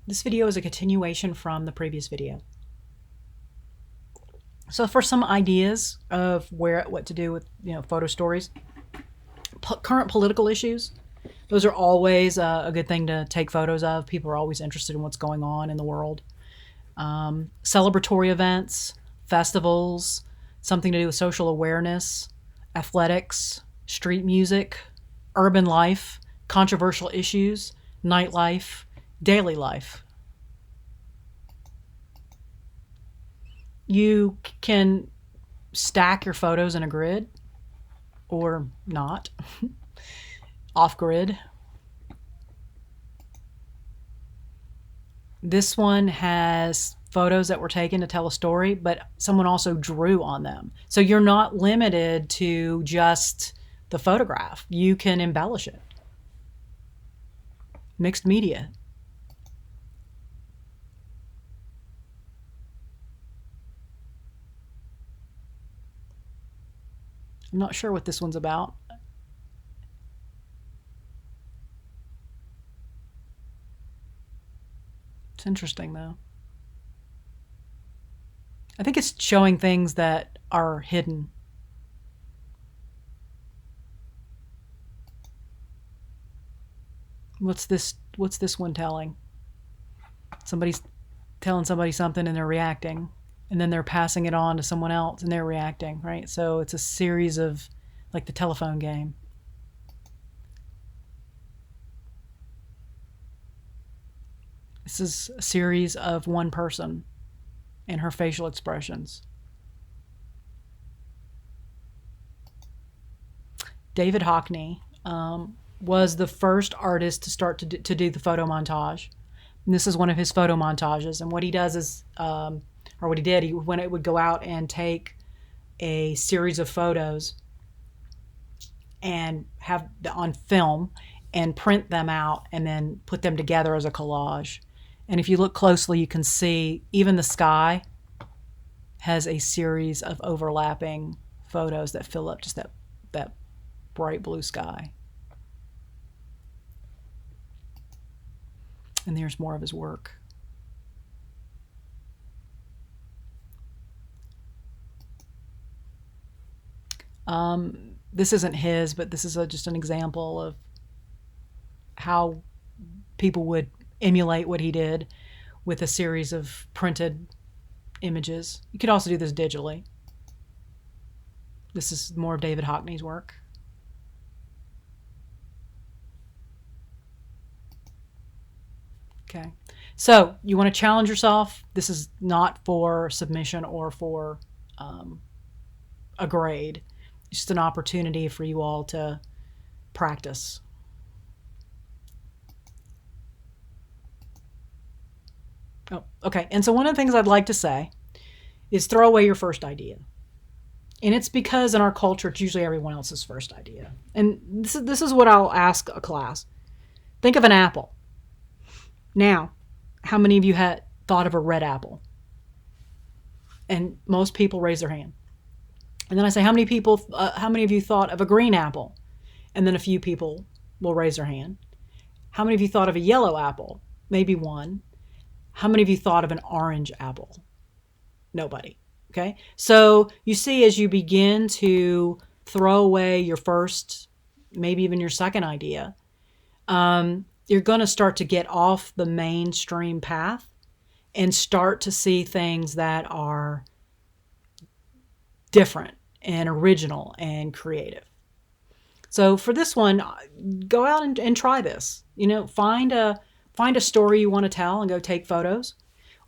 This video is a continuation from the previous video. So for some ideas of what to do with photo stories, current political issues, those are always a good thing to take photos of. People are always interested in what's going on in the world. Celebratory events, festivals, something to do with social awareness, athletics, street music, urban life, controversial issues, nightlife, daily life. You can stack your photos in a grid or not, off grid. This one has photos that were taken to tell a story, but someone also drew on them. So you're not limited to just the photograph. You can embellish it. Mixed media. I'm not sure what this one's about. It's interesting, though. I think it's showing things that are hidden. What's this one telling? Somebody's telling somebody something and they're reacting, and then they're passing it on to someone else and they're reacting, right? So it's a series of, like the telephone game. This is a series of one person and her facial expressions. David Hockney was the first artist to start to do the photo montage. And this is one of his photo montages. And what he does is, or what he did, when it would go out and take a series of photos and have on film and print them out and then put them together as a collage. And if you look closely, you can see even the sky has a series of overlapping photos that fill up just that bright blue sky. And there's more of his work. This isn't his, but this is just an example of how people would emulate what he did with a series of printed images. You could also do this digitally. This is more of David Hockney's work. Okay, so you want to challenge yourself. This is not for submission or for a grade. It's just an opportunity for you all to practice. Oh, okay. And so one of the things I'd like to say is throw away your first idea. And it's because in our culture, it's usually everyone else's first idea. And this is what I'll ask a class. Think of an apple. Now, how many of you had thought of a red apple? And most people raise their hand. And then I say, how many of you thought of a green apple? And then a few people will raise their hand. How many of you thought of a yellow apple? Maybe one. How many of you thought of an orange apple? Nobody. Okay? So you see, as you begin to throw away your first, maybe even your second idea, you're going to start to get off the mainstream path and start to see things that are different and original and creative. So for this one, go out and try this. Find a story you want to tell and go take photos,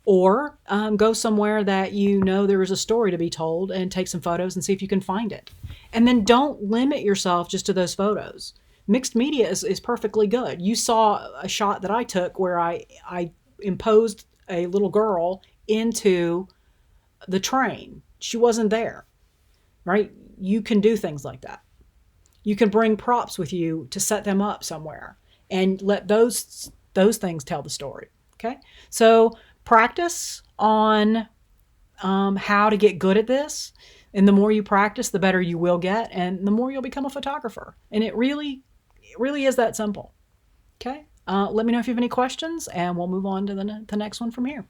or go somewhere that there is a story to be told and take some photos and see if you can find it. And then don't limit yourself just to those photos. Mixed media is perfectly good. You saw a shot that I took where I imposed a little girl into the train. She wasn't there, right? You can do things like that. You can bring props with you to set them up somewhere and let those things tell the story. Okay, so practice on how to get good at this, and the more you practice, the better you will get, and the more you'll become a photographer. And it really is that simple. Okay, Let me know if you have any questions, and we'll move on to the next one from here.